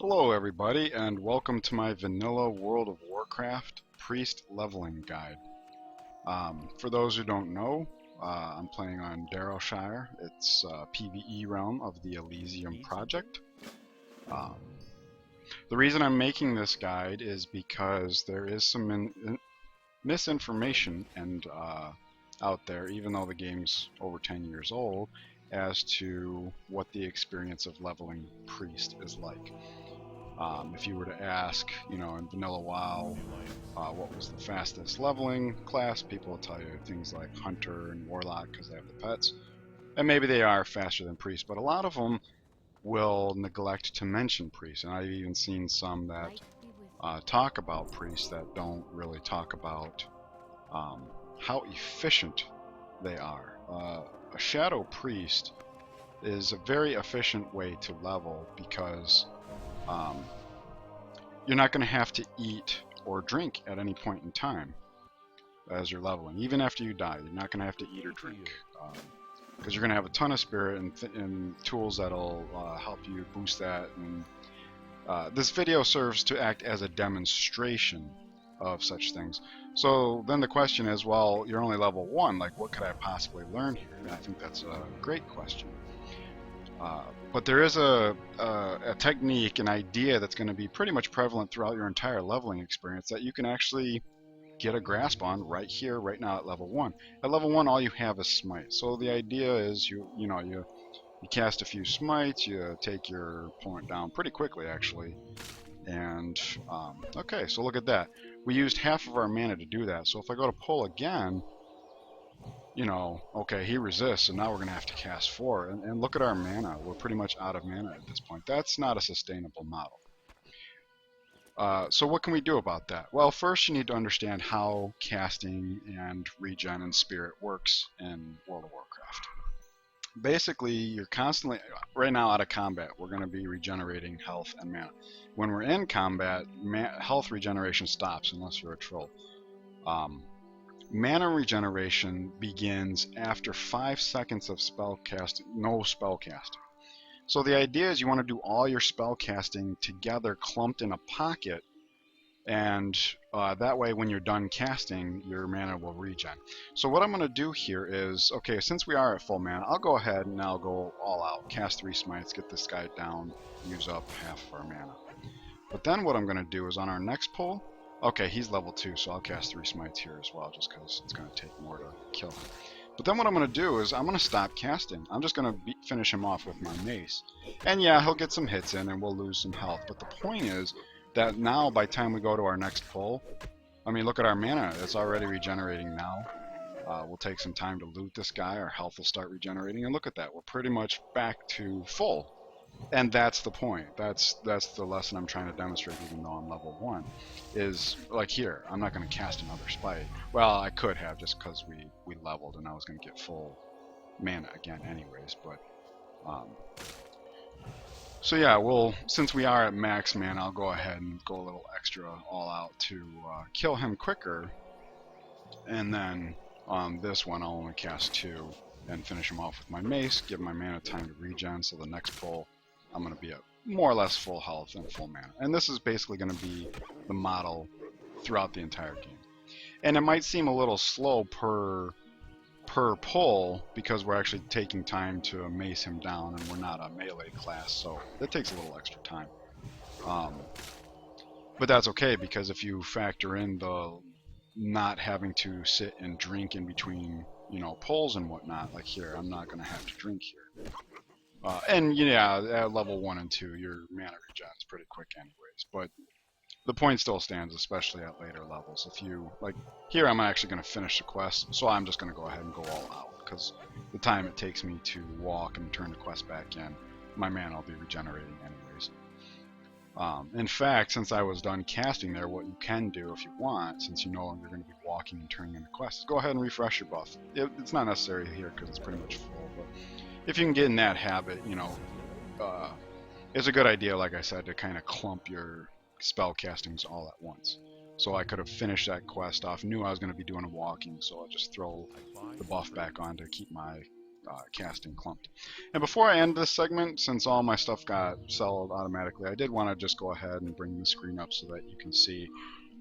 Hello everybody, and welcome to my vanilla World of Warcraft Priest Leveling Guide. For those who don't know, I'm playing on Darrowshire. It's a PvE realm of the Elysium Project. The reason I'm making this guide is because there is some misinformation out there, even though the game's over 10 years old, as to what the experience of leveling Priest is like. If you were to ask, in vanilla WoW, what was the fastest leveling class, people will tell you things like Hunter and Warlock because they have the pets. And maybe they are faster than Priest, but a lot of them will neglect to mention Priest. And I've even seen some that talk about Priest that don't really talk about how efficient they are. A Shadow Priest is a very efficient way to level because you're not going to have to eat or drink at any point in time as you're leveling. Even after you die, you're not going to have to eat or drink because you're going to have a ton of spirit and tools that'll help you boost that. And this video serves to act as a demonstration of such things. So then the question is, well, you're only level 1, like what could I possibly learn here? And I think that's a great question. But there is a technique, an idea that's going to be pretty much prevalent throughout your entire leveling experience that you can actually get a grasp on right here, right now at level 1. At level 1, all you have is smite. So the idea is you cast a few smites, you take your opponent down pretty quickly actually. And okay, so look at that. We used half of our mana to do that. So if I go to pull again, okay, he resists, and now we're going to have to cast 4. And look at our mana. We're pretty much out of mana at this point. That's not a sustainable model. So what can we do about that? Well, first you need to understand how casting and regen and spirit works in World of Warcraft. Basically, you're constantly, right now out of combat, we're going to be regenerating health and mana. When we're in combat, health regeneration stops unless you're a troll. Mana regeneration begins after 5 seconds of no spell casting. So the idea is you want to do all your spell casting together clumped in a pocket, and that way when you're done casting, your mana will regen. So what I'm going to do here is, okay, since we are at full mana, I'll go ahead and I'll go all out, cast 3 smites, get this guy down, use up half of our mana. But then what I'm going to do is on our next pull, okay, he's level 2, so I'll cast 3 smites here as well, just because it's going to take more to kill him. But then what I'm going to do is I'm going to stop casting. I'm just going to finish him off with my mace. And yeah, he'll get some hits in and we'll lose some health. But the point is that now by the time we go to our next pull, I mean, look at our mana. It's already regenerating now. We'll take some time to loot this guy. Our health will start regenerating. And look at that. We're pretty much back to full. And that's the point. That's the lesson I'm trying to demonstrate, even though I'm level 1. Is like here, I'm not going to cast another spite. Well, I could have just because we leveled and I was going to get full mana again anyways. But so yeah, well, since we are at max mana, I'll go ahead and go a little extra all out to kill him quicker. And then on this one, I'll only cast 2 and finish him off with my mace, give my mana time to regen, so the next pull I'm going to be at more or less full health and full mana. And this is basically going to be the model throughout the entire game. And it might seem a little slow per pull because we're actually taking time to mace him down and we're not a melee class, so it takes a little extra time. But that's okay because if you factor in the not having to sit and drink in between pulls and whatnot, like here, I'm not going to have to drink here. And yeah, at level 1 and 2, your mana regen's pretty quick anyways, but the point still stands, especially at later levels. If you, like, here I'm actually going to finish the quest, so I'm just going to go ahead and go all out, because the time it takes me to walk and turn the quest back in, my mana will be regenerating anyways. In fact, since I was done casting there, what you can do if you want, since you know you're going to be walking and turning in the quest, is go ahead and refresh your buff. It's not necessary here because it's pretty much full, but if you can get in that habit, it's a good idea, like I said, to kind of clump your spell castings all at once. So I could have finished that quest off, knew I was going to be doing a walking, so I'll just throw the buff back on to keep my casting clumped. And before I end this segment, since all my stuff got sold automatically, I did want to just go ahead and bring the screen up so that you can see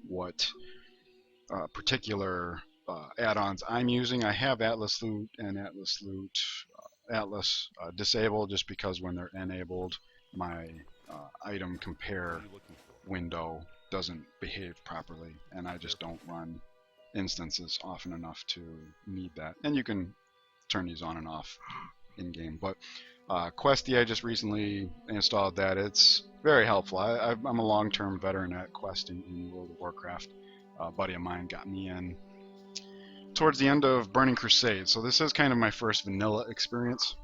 what particular add-ons I'm using. I have Atlas Loot and Atlas Loot Atlas disabled just because when they're enabled, my item compare window doesn't behave properly, and I just don't run instances often enough to need that. And you can turn these on and off in game. But Questy, I just recently installed that. It's very helpful. I'm a long-term veteran at questing in World of Warcraft. A buddy of mine got me in towards the end of Burning Crusade, so this is kind of my first vanilla experience.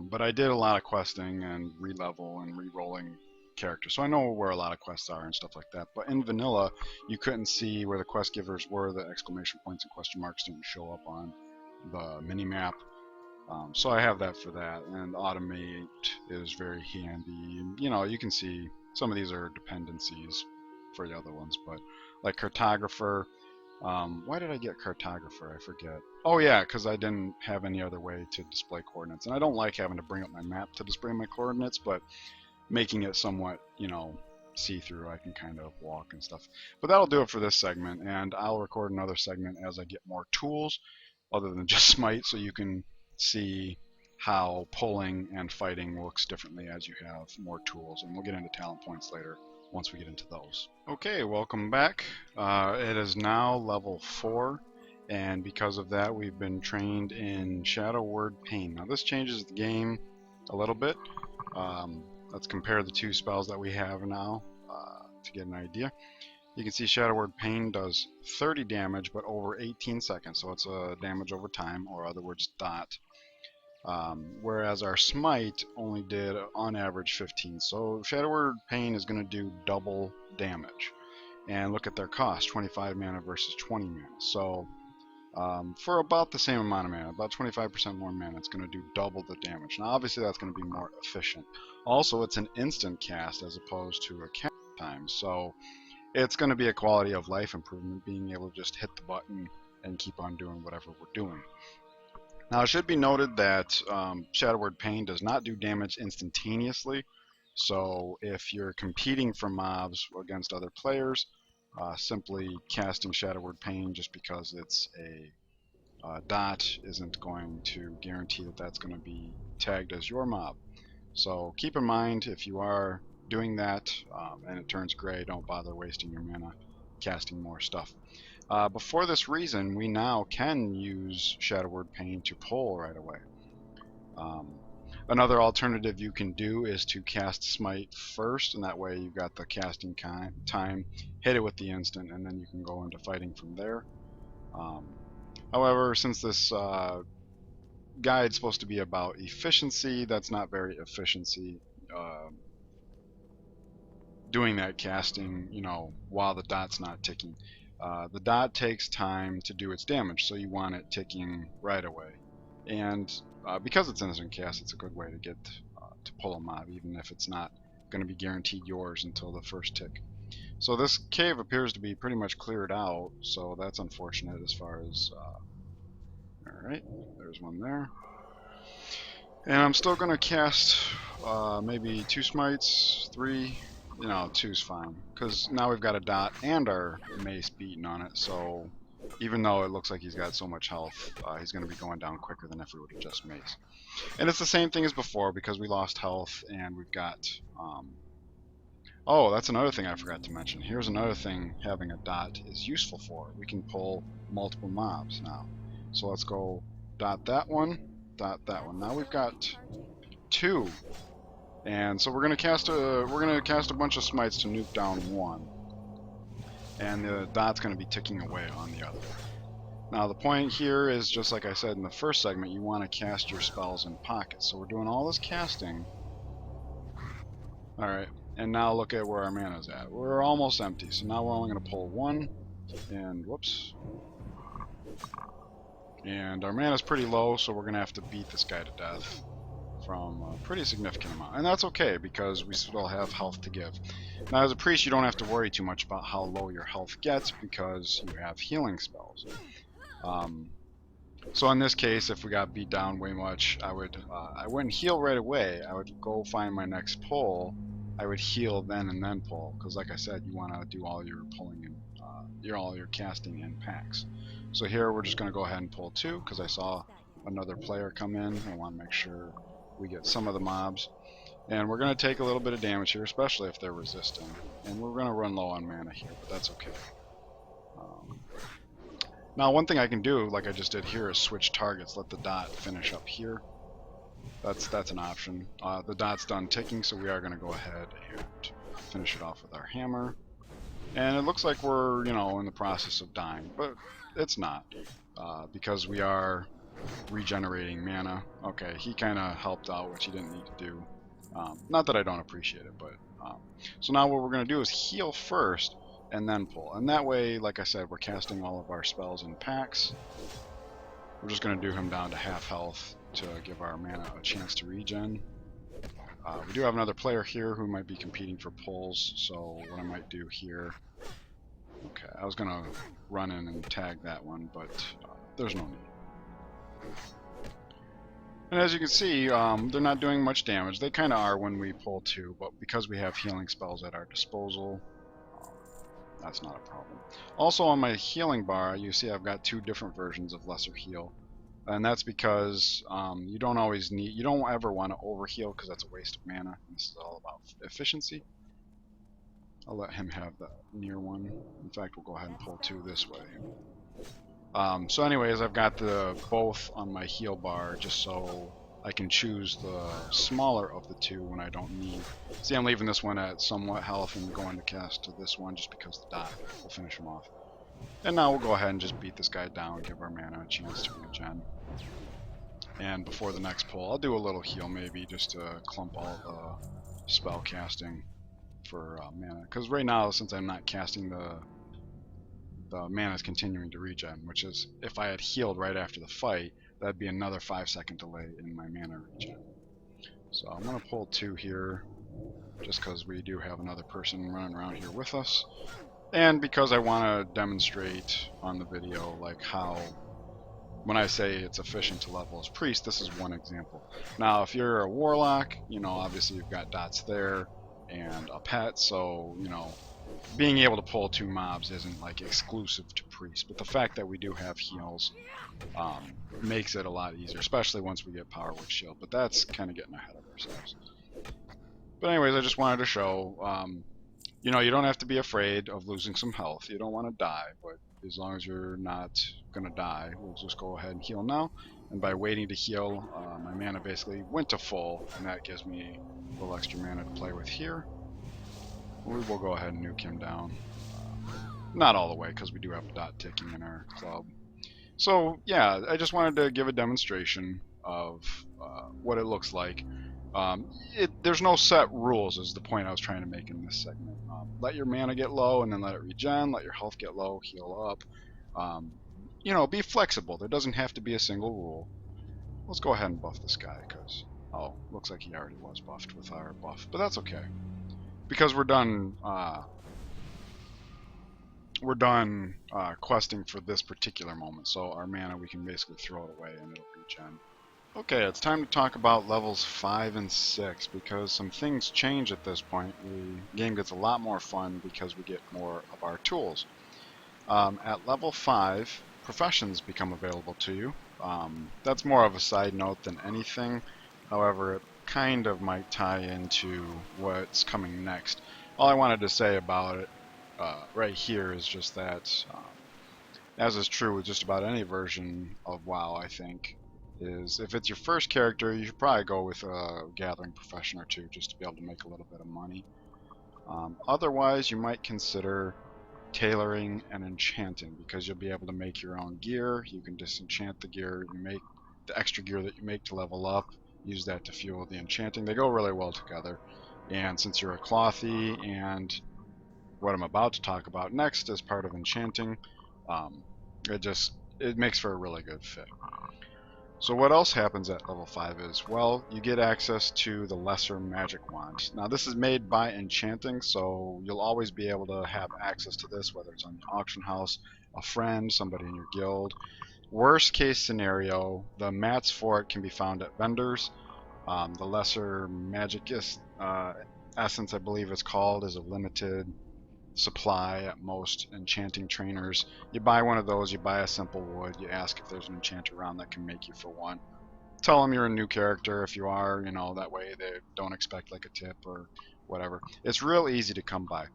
But I did a lot of questing and re-level and re-rolling characters, so I know where a lot of quests are and stuff like that. But in vanilla, you couldn't see where the quest givers were. The exclamation points and question marks didn't show up on the mini-map. So I have that for that, and automate is very handy. You know, you can see some of these are dependencies for the other ones, but like cartographer. Why did I get cartographer? I forget. Oh yeah, because I didn't have any other way to display coordinates, and I don't like having to bring up my map to display my coordinates, but making it somewhat, you know, see-through, I can kind of walk and stuff. But that'll do it for this segment, and I'll record another segment as I get more tools other than just smite, so you can see how pulling and fighting looks differently as you have more tools, and we'll get into talent points later once we get into those. Okay, welcome back. It is now level 4, and because of that we've been trained in Shadow Word Pain. Now this changes the game a little bit. Let's compare the two spells that we have now to get an idea. You can see Shadow Word Pain does 30 damage but over 18 seconds, so it's a damage over time, or other words dot. Whereas our smite only did on average 15. So Shadow Word Pain is going to do double damage. And look at their cost, 25 mana versus 20 mana. So for about the same amount of mana, about 25% more mana, it's going to do double the damage. Now obviously that's going to be more efficient. Also, it's an instant cast as opposed to a cast time, so it's going to be a quality of life improvement, being able to just hit the button and keep on doing whatever we're doing. Now it should be noted that Shadow Word Pain does not do damage instantaneously, so if you're competing for mobs against other players, simply casting Shadow Word Pain just because it's a dot isn't going to guarantee that that's going to be tagged as your mob. So keep in mind, if you are doing that and it turns gray, don't bother wasting your mana casting more stuff. But for this reason, we now can use Shadow Word Pain to pull right away. Another alternative you can do is to cast Smite first, and that way you've got the casting time, hit it with the instant, and then you can go into fighting from there. However, since this guide's supposed to be about efficiency, that's not very efficiency. Doing that casting, you know, while the dot's not ticking. The dot takes time to do its damage, so you want it ticking right away. And because it's instant cast, it's a good way to get to pull a mob, even if it's not going to be guaranteed yours until the first tick. So this cave appears to be pretty much cleared out, so that's unfortunate as far as... Alright, there's one there. And I'm still going to cast maybe 2 smites, 3... You know, 2's fine, because now we've got a dot and our mace beaten on it, so even though it looks like he's got so much health, he's going to be going down quicker than if we would have just mace. And it's the same thing as before, because we lost health and we've got... oh, that's another thing I forgot to mention. Here's another thing having a dot is useful for. We can pull multiple mobs now. So let's go dot that one, dot that one. Now we've got 2. And so we're gonna cast a bunch of smites to nuke down one, and the dot's gonna be ticking away on the other. Now the point here is, just like I said in the first segment, you want to cast your spells in pockets. So we're doing all this casting. All right, and now look at where our mana's at. We're almost empty, so now we're only gonna pull 1, and whoops. And our mana's pretty low, so we're gonna have to beat this guy to death from a pretty significant amount, and that's okay because we still have health to give. Now as a priest, you don't have to worry too much about how low your health gets because you have healing spells. So in this case, if we got beat down way much, I wouldn't heal right away. I would go find my next pull. I would heal then and then pull, because like I said, you want to do all your pulling and all your casting in packs. So here we're just going to go ahead and pull 2, because I saw another player come in. I want to make sure we get some of the mobs. And we're going to take a little bit of damage here, especially if they're resisting. And we're going to run low on mana here, but that's okay. Now one thing I can do, like I just did here, is switch targets, let the dot finish up here. That's an option. The dot's done ticking, so we are going to go ahead and finish it off with our hammer. And it looks like we're, in the process of dying, but it's not, because we are regenerating mana. Okay, he kind of helped out, which he didn't need to do. Not that I don't appreciate it, but so now what we're going to do is heal first and then pull, and that way, like I said, we're casting all of our spells in packs. We're just going to do him down to half health to give our mana a chance to regen. We do have another player here who might be competing for pulls, so what I might do here... Okay, I was going to run in and tag that one, but there's no need. And as you can see, they're not doing much damage. They kind of are when we pull 2, but because we have healing spells at our disposal, that's not a problem. Also on my healing bar, you see I've got 2 different versions of lesser heal. And that's because you don't ever want to overheal, because that's a waste of mana. This is all about efficiency. I'll let him have the near one. In fact, we'll go ahead and pull 2 this way. So anyways, I've got the both on my heal bar just so I can choose the smaller of the 2 when I don't need. See, I'm leaving this one at somewhat health and going to cast to this one just because the dot will finish him off. And now we'll go ahead and just beat this guy down, give our mana a chance to regen. And before the next pull, I'll do a little heal maybe just to clump all the spell casting for mana. Because right now, since I'm not casting, the mana is continuing to regen, which is, if I had healed right after the fight, that'd be another 5-second delay in my mana regen. So I'm going to pull 2 here, just because we do have another person running around here with us. And because I want to demonstrate on the video like how, when I say it's efficient to level as priest, this is one example. Now if you're a warlock, obviously you've got dots there and a pet, so being able to pull 2 mobs isn't like exclusive to priest, but the fact that we do have heals makes it a lot easier, especially once we get power with shield, but that's kind of getting ahead of ourselves. But anyways, I just wanted to show you don't have to be afraid of losing some health. You don't want to die, but as long as you're not going to die, we'll just go ahead and heal now. And by waiting to heal, my mana basically went to full, and that gives me a little extra mana to play with here. We will go ahead and nuke him down. Not all the way, because we do have a dot ticking in our club. So, yeah, I just wanted to give a demonstration of what it looks like. There's no set rules is the point I was trying to make in this segment. Let your mana get low and then let it regen, let your health get low, heal up. Be flexible. There doesn't have to be a single rule. Let's go ahead and buff this guy, because, looks like he already was buffed with our buff, but that's okay. Because we're done questing for this particular moment, so our mana, we can basically throw it away and it'll regen. Okay, it's time to talk about levels 5 and 6, because some things change at this point. The game gets a lot more fun because we get more of our tools. At level 5, professions become available to you. That's more of a side note than anything. However, it kind of might tie into what's coming next. All I wanted to say about it right here is just that, as is true with just about any version of WoW, I think, is if it's your first character, you should probably go with a gathering profession or 2 just to be able to make a little bit of money. Otherwise, you might consider tailoring and enchanting, because you'll be able to make your own gear. You can disenchant the gear, you make the extra gear that you make to level up, use that to fuel the enchanting. They go really well together. And since you're a clothy, and what I'm about to talk about next is part of enchanting, it makes for a really good fit. So what else happens at level 5 is, well, you get access to the Lesser Magic Wand. Now this is made by enchanting, so you'll always be able to have access to this, whether it's on the auction house, a friend, somebody in your guild. Worst case scenario, the mats for it can be found at vendors. The lesser magicus essence, I believe it's called, is a limited supply at most enchanting trainers. You buy one of those, you buy a simple wood, you ask if there's an enchanter around that can make you for one. Tell them you're a new character if you are, you know, that way they don't expect like a tip or whatever. It's real easy to come by.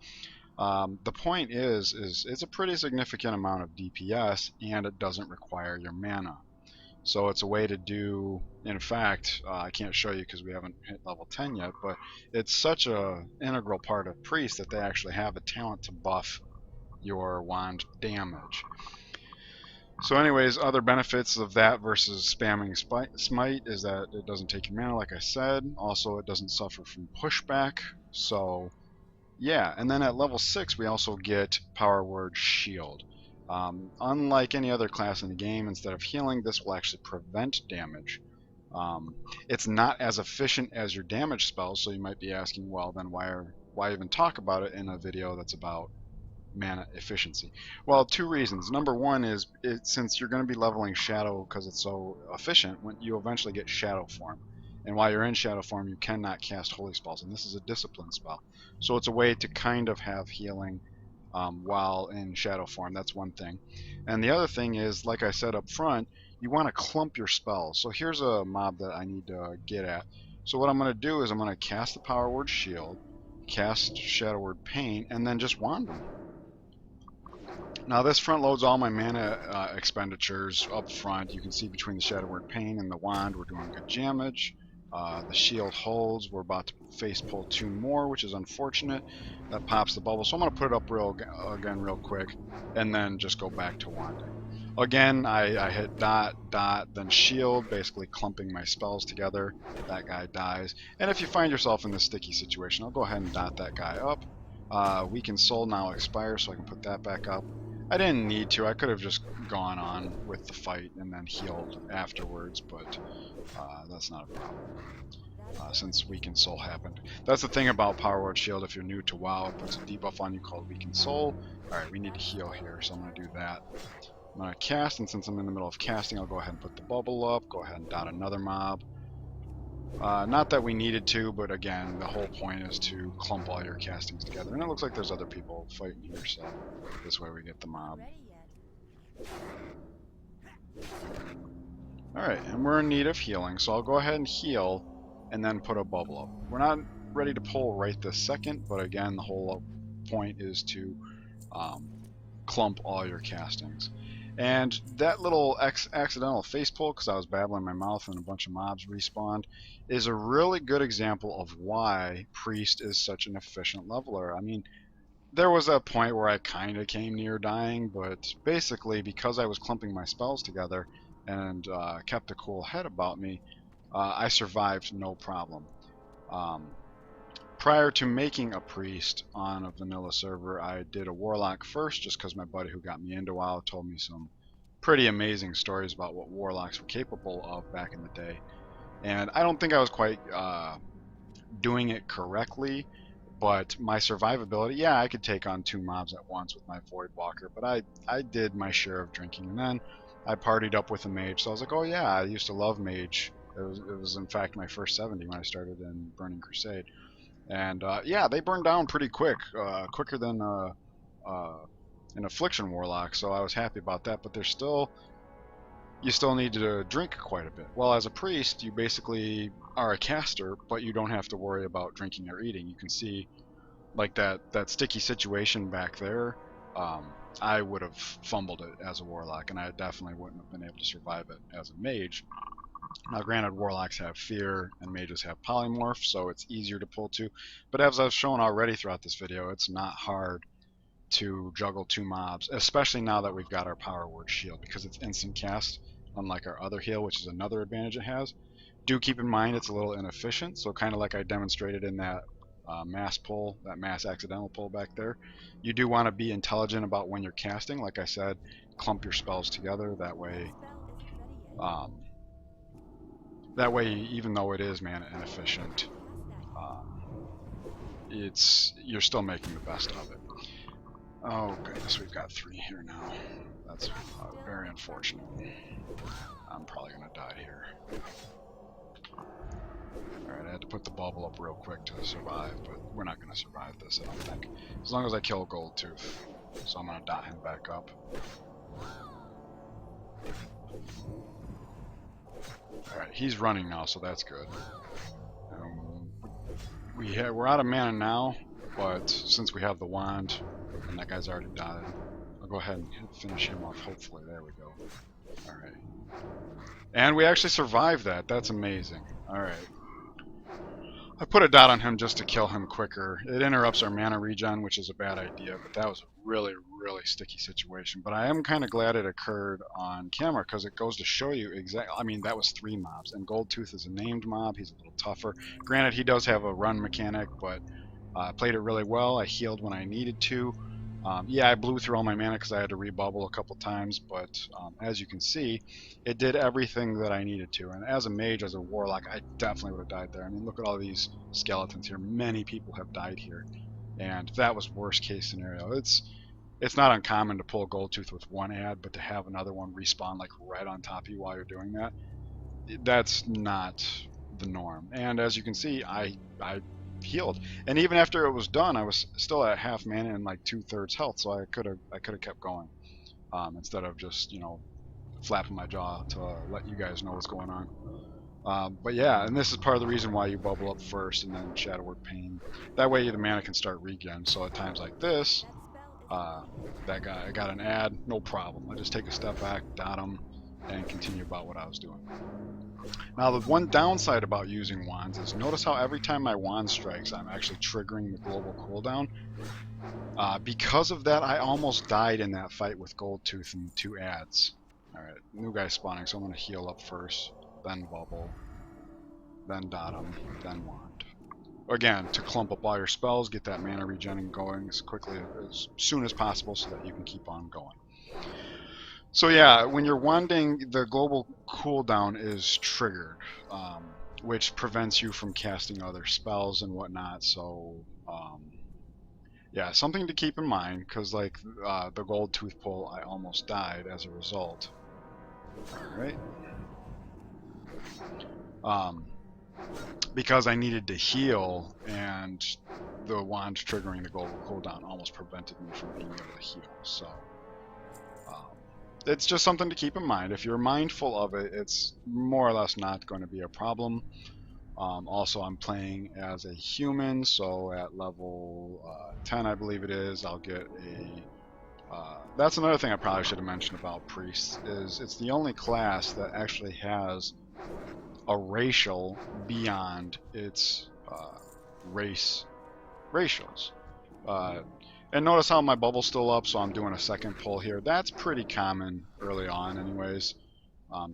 The point is it's a pretty significant amount of DPS and it doesn't require your mana. So it's a way to do, in fact, I can't show you because we haven't hit level 10 yet, but it's such a integral part of Priest that they actually have a talent to buff your wand damage. So anyways, other benefits of that versus spamming Smite is that it doesn't take your mana, like I said. Also, it doesn't suffer from pushback. So yeah, and then at level 6 we also get Power Word Shield. Unlike any other class in the game, instead of healing, this will actually prevent damage. It's not as efficient as your damage spells, so you might be asking, well, then why even talk about it in a video that's about mana efficiency? Well, two reasons. Number one is since you're going to be leveling Shadow because it's so efficient, when you eventually get Shadow form. And while you're in Shadow form, you cannot cast holy spells, and this is a discipline spell. So it's a way to kind of have healing while in Shadow form. That's one thing. And the other thing is, like I said up front, you want to clump your spells. So here's a mob that I need to get at. So what I'm going to do is I'm going to cast the Power Word Shield, cast Shadow Word Pain, and then just wand them. Now this front loads all my mana expenditures up front. You can see between the Shadow Word Pain and the wand we're doing good damage. The shield holds. We're about to face pull 2 more, which is unfortunate. That pops the bubble. So I'm going to put it up again real quick and then just go back to wanding. Again, I hit dot, dot, then shield, basically clumping my spells together. That guy dies. And if you find yourself in this sticky situation, I'll go ahead and dot that guy up. Weakened Soul now expires, so I can put that back up. I didn't need to. I could have just gone on with the fight and then healed afterwards, but that's not a problem since Weakened Soul happened. That's the thing about Power Word Shield. If you're new to WoW, it puts a debuff on you called Weakened Soul. Alright, we need to heal here, so I'm going to do that. I'm going to cast, and since I'm in the middle of casting, I'll go ahead and put the bubble up, go ahead and dot another mob. Not that we needed to, but again, the whole point is to clump all your castings together. And it looks like there's other people fighting here, so this way we get the mob. Alright, and we're in need of healing, so I'll go ahead and heal, and then put a bubble up. We're not ready to pull right this second, but again, the whole point is to clump all your castings. And that little accidental face pull, because I was babbling my mouth and a bunch of mobs respawned, is a really good example of why Priest is such an efficient leveler. I mean, there was a point where I kind of came near dying, but basically because I was clumping my spells together and kept a cool head about me, I survived no problem. Prior to making a Priest on a vanilla server, I did a Warlock first, just because my buddy who got me into WoW told me some pretty amazing stories about what Warlocks were capable of back in the day. And I don't think I was quite doing it correctly, but my survivability, yeah, I could take on 2 mobs at once with my Voidwalker, but I did my share of drinking, and then I partied up with a mage, so I was like, oh yeah, I used to love mage. It was in fact my first 70 when I started in Burning Crusade. And yeah, they burn down pretty quick, quicker than an Affliction Warlock, so I was happy about that. But there's still, you still need to drink quite a bit. Well, as a Priest, you basically are a caster, but you don't have to worry about drinking or eating. You can see, like that sticky situation back there. I would have fumbled it as a Warlock, and I definitely wouldn't have been able to survive it as a Mage. Now granted, Warlocks have Fear and Mages have Polymorph, so it's easier to pull 2. But as I've shown already throughout this video, it's not hard to juggle 2 mobs, especially now that we've got our Power Word Shield, because it's instant cast, unlike our other heal, which is another advantage it has. Do keep in mind it's a little inefficient, so kind of like I demonstrated in that mass pull, that mass accidental pull back there. You do want to be intelligent about when you're casting. Like I said, clump your spells together, that way even though it is mana inefficient, you're still making the best of it. Oh goodness, we've got 3 here now. That's very unfortunate. I'm probably gonna die here. Alright, I had to put the bubble up real quick to survive, but we're not gonna survive this, I don't think. As long as I kill Goldtooth. So I'm gonna dot him back up. Alright, he's running now, so that's good. We're out of mana now, but since we have the wand, and that guy's already died, I'll go ahead and finish him off, hopefully. There we go. Alright. And we actually survived that. That's amazing. Alright. I put a dot on him just to kill him quicker. It interrupts our mana regen, which is a bad idea, but that was a really, really sticky situation. But I am kind of glad it occurred on camera, because it goes to show you exactly. I mean, that was 3 mobs, and Goldtooth is a named mob. He's a little tougher. Granted, he does have a run mechanic, but I played it really well. I healed when I needed to. Yeah, I blew through all my mana because I had to rebubble a couple times, but as you can see, it did everything that I needed to. And as a mage, as a warlock, I definitely would have died there. I mean, look at all these skeletons here. Many people have died here, and that was worst case scenario. It's not uncommon to pull Goldtooth with one ad, but to have another one respawn like right on top of you while you're doing that, that's not the norm. And as you can see, I healed, and even after it was done, I was still at half mana and like 2/3 health, so I could have kept going instead of just, you know, flapping my jaw to let you guys know what's going on. But yeah, and this is part of the reason why you bubble up first and then Shadow Word Pain. That way the mana can start regen. So at times like this, that guy, I got an ad, no problem. I just take a step back, dot him, and continue about what I was doing. Now, the one downside about using wands is notice how every time my wand strikes, I'm actually triggering the global cooldown. Because of that, I almost died in that fight with Goldtooth and 2 ads. Alright, new guy spawning, so I'm going to heal up first, then bubble, then dot him, then wand. Again, to clump up all your spells, get that mana regening going as quickly, as soon as possible so that you can keep on going. So yeah, when you're wanding, the global cooldown is triggered, which prevents you from casting other spells and whatnot. So yeah, something to keep in mind, because like the Goldtooth pull, I almost died as a result. Alright. Because I needed to heal, and the wand triggering the global cooldown almost prevented me from being able to heal. So it's just something to keep in mind. If you're mindful of it, it's more or less not going to be a problem. Also, I'm playing as a human, so at level 10, I believe it is, I'll get a... that's another thing I probably should have mentioned about priests, is it's the only class that actually has a racial beyond its race racials. And notice how my bubble's still up, so I'm doing a second pull here. That's pretty common early on anyways,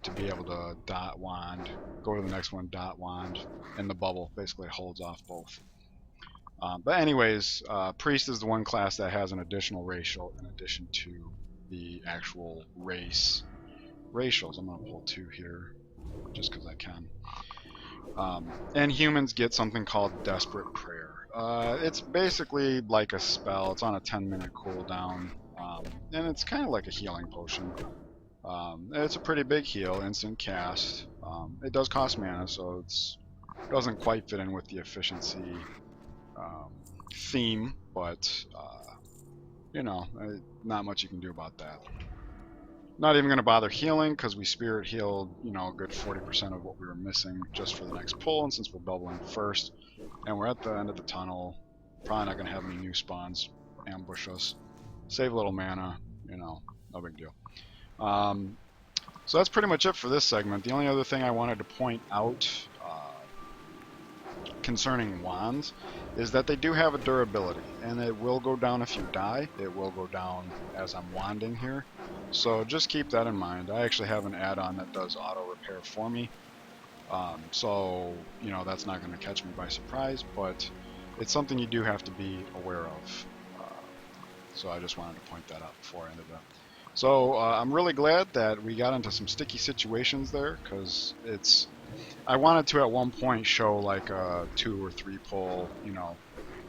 to be able to dot wand, go to the next one, dot wand, and the bubble basically holds off both. But anyways, priest is the one class that has an additional racial in addition to the actual race racials. I'm going to pull 2 here just because I can. And humans get something called Desperate Prayer. It's basically like a spell. It's on a 10-minute cooldown, and it's kind of like a healing potion. It's a pretty big heal, instant cast. It does cost mana, so it doesn't quite fit in with the efficiency theme, but you know, not much you can do about that. Not even going to bother healing, because we spirit healed, you know, a good 40% of what we were missing just for the next pull, and since we're bubbling first, and we're at the end of the tunnel, probably not going to have any new spawns ambush us. Save a little mana, you know, no big deal. So that's pretty much it for this segment. The only other thing I wanted to point out concerning wands is that they do have a durability, and it will go down if you die. It will go down as I'm wanding here, so just keep that in mind. I actually have an add-on that does auto repair for me, so you know, that's not going to catch me by surprise, but it's something you do have to be aware of. So I just wanted to point that out before I ended up. So I'm really glad that we got into some sticky situations there, because I wanted to at one point show like a 2 or 3 pull, you know,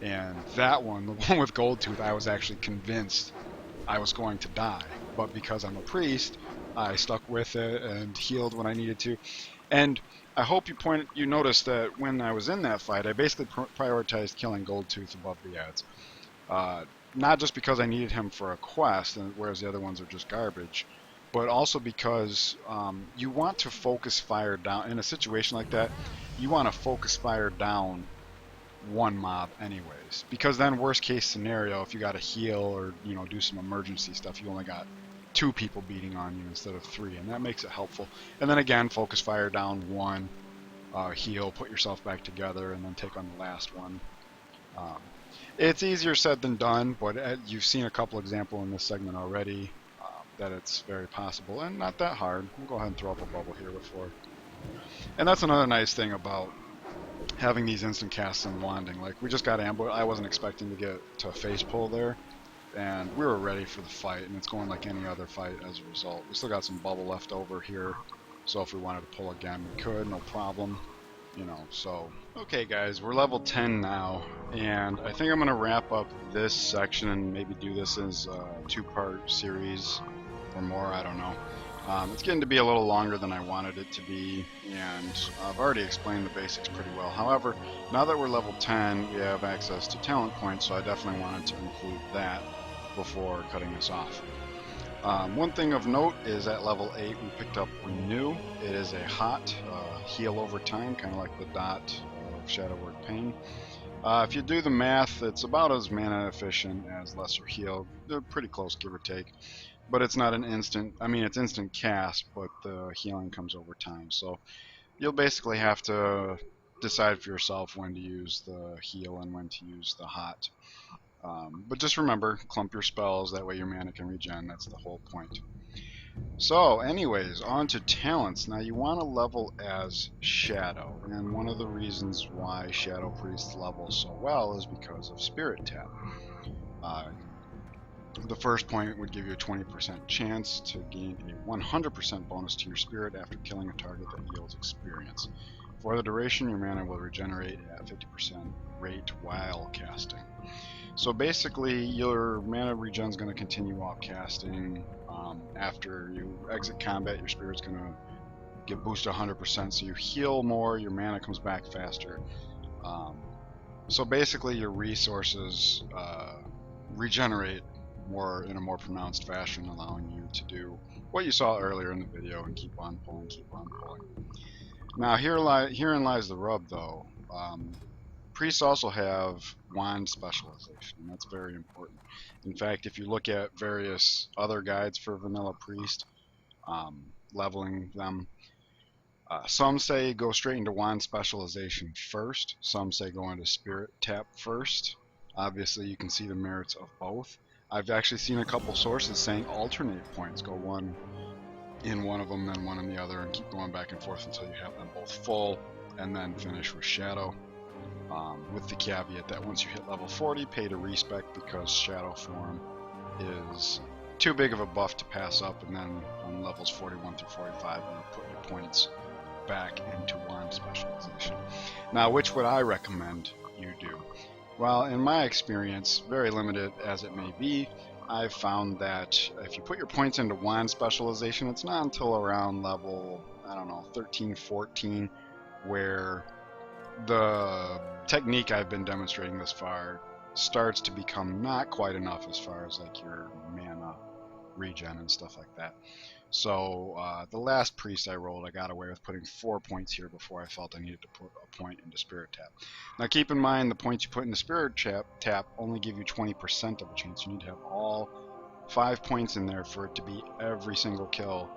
And that one, the one with Goldtooth, I was actually convinced I was going to die. But because I'm a priest, I stuck with it and healed when I needed to. And I hope you noticed that when I was in that fight, I basically prioritized killing Goldtooth above the ads. Not just because I needed him for a quest, whereas the other ones are just garbage, but also because you want to focus fire down in a situation like that. You want to focus fire down one mob anyways, because then worst case scenario, if you got to heal or do some emergency stuff, you only got 2 people beating on you instead of 3, and that makes it helpful. And then again, focus fire down one, heal, put yourself back together, and then take on the last one. It's easier said than done, but you've seen a couple examples in this segment already that it's very possible and not that hard. We'll go ahead and throw up a bubble here before. And that's another nice thing about having these instant casts and wanding. Like, we just got ambushed. I wasn't expecting to get to a face pull there, and we were ready for the fight, and it's going like any other fight as a result. We still got some bubble left over here, so if we wanted to pull again, we could, no problem. So okay guys, we're level 10 now, and I think I'm gonna wrap up this section and maybe do this as a 2-part series or more, I don't know. It's getting to be a little longer than I wanted it to be, and I've already explained the basics pretty well. However, now that we're level 10, we have access to talent points, so I definitely wanted to include that before cutting this off. One thing of note is at level 8 we picked up Renew. It is a hot heal over time, kind of like the dot of Shadow Word Pain. If you do the math, it's about as mana efficient as Lesser Heal. They're pretty close, give or take. But it's not an instant, it's instant cast, but the healing comes over time. So you'll basically have to decide for yourself when to use the heal and when to use the hot. But just remember, clump your spells, that way your mana can regen, that's the whole point. So anyways, on to talents. Now you want to level as Shadow, and one of the reasons why Shadow Priests level so well is because of Spirit Tap. The first point would give you a 20% chance to gain a 100% bonus to your spirit after killing a target that yields experience. For the duration, your mana will regenerate at 50% rate while casting. So basically, your mana regen is going to continue while casting. After you exit combat, your spirit's going to get boosted 100%, so you heal more, your mana comes back faster. So basically, your resources regenerate in a more pronounced fashion, allowing you to do what you saw earlier in the video and keep on pulling, keep on pulling. Now herein lies the rub, though. Priests also have wand specialization, and that's very important. In fact, if you look at various other guides for vanilla priest, leveling them, some say go straight into wand specialization first, some say go into spirit tap first. Obviously you can see the merits of both. I've actually seen a couple sources saying alternate points, go one in one of them, then one in the other, and keep going back and forth until you have them both full, and then finish with Shadow. With the caveat that once you hit level 40, pay to respec, because Shadow form is too big of a buff to pass up, and then on levels 41 through 45 you put your points back into wand specialization. Now, which would I recommend you do? Well, in my experience, very limited as it may be, I've found that if you put your points into wand specialization, it's not until around level, 13, 14, where the technique I've been demonstrating this far starts to become not quite enough as far as like your mana regen and stuff like that. So the last priest I rolled, I got away with putting 4 points here before I felt I needed to put a point into Spirit Tap. Now keep in mind, the points you put into Spirit Tap only give you 20% of a chance. You need to have all 5 points in there for it to be every single kill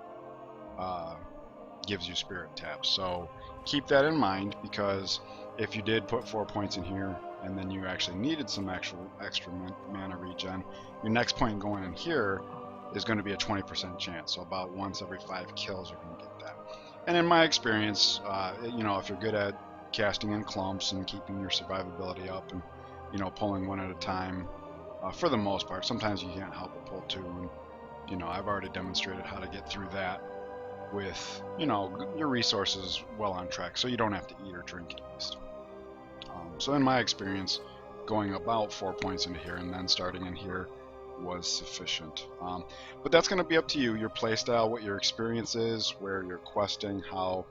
gives you Spirit Tap. So keep that in mind, because if you did put 4 points in here and then you actually needed some extra mana regen, your next point going in here is going to be a 20% chance. So about once every 5 kills you're going to get that. And in my experience, if you're good at casting in clumps and keeping your survivability up and pulling one at a time, for the most part, sometimes you can't help but pull 2, and I've already demonstrated how to get through that with your resources well on track, so you don't have to eat or drink at least. So in my experience, going about 4 points into here and then starting in here was sufficient. But that's going to be up to you, your playstyle, what your experience is, where you're questing, how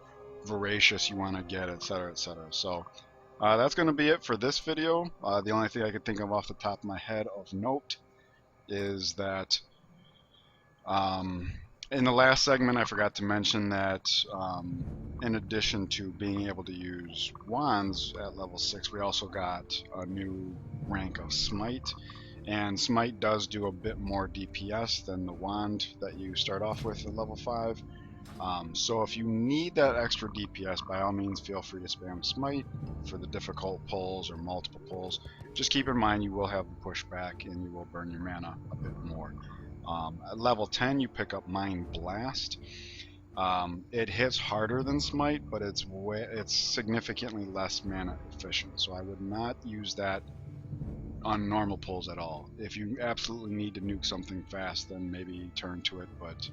voracious you want to get, etc., etc. So that's going to be it for this video. The only thing I could think of off the top of my head of note is that in the last segment I forgot to mention that in addition to being able to use wands at level 6, we also got a new rank of Smite. And Smite does do a bit more DPS than the wand that you start off with at level 5. So if you need that extra DPS, by all means feel free to spam Smite for the difficult pulls or multiple pulls. Just keep in mind you will have a pushback and you will burn your mana a bit more. At level 10 you pick up Mind Blast. It hits harder than Smite, but it's significantly less mana efficient, so I would not use that on normal pulls at all. If you absolutely need to nuke something fast, then maybe turn to it, but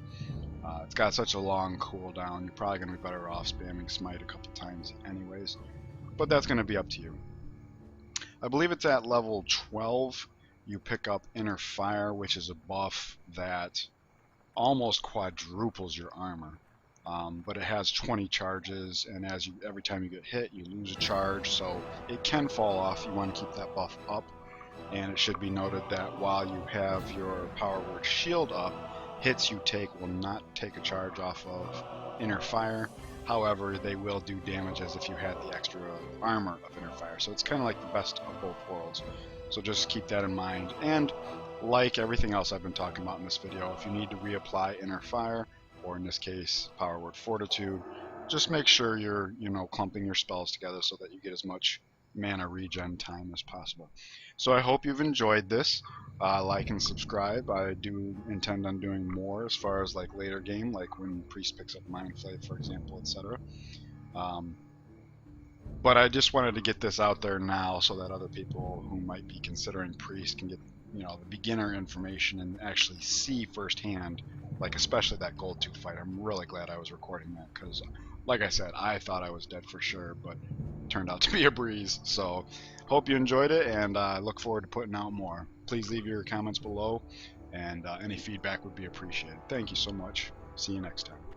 it's got such a long cooldown, you're probably going to be better off spamming Smite a couple times anyways, but that's going to be up to you. I believe it's at level 12 you pick up Inner Fire, which is a buff that almost quadruples your armor. But it has 20 charges, and every time you get hit you lose a charge, so it can fall off. You want to keep that buff up. And it should be noted that while you have your power word shield up, hits you take will not take a charge off of Inner Fire. However, they will do damage as if you had the extra armor of Inner Fire. So it's kind of like the best of both worlds. So just keep that in mind. And like everything else I've been talking about in this video, if you need to reapply Inner Fire, or in this case power word Fortitude, just make sure you're clumping your spells together so that you get as much mana regen time as possible. So I hope you've enjoyed this. Like and subscribe. I do intend on doing more as far as like later game, like when Priest picks up Mind Flayer, for example, etc. But I just wanted to get this out there now so that other people who might be considering Priest can get the beginner information and actually see firsthand, like especially that Goldtooth fight. I'm really glad I was recording that, because like I said, I thought I was dead for sure, but it turned out to be a breeze. So hope you enjoyed it, and I look forward to putting out more. Please leave your comments below, and any feedback would be appreciated. Thank you so much. See you next time.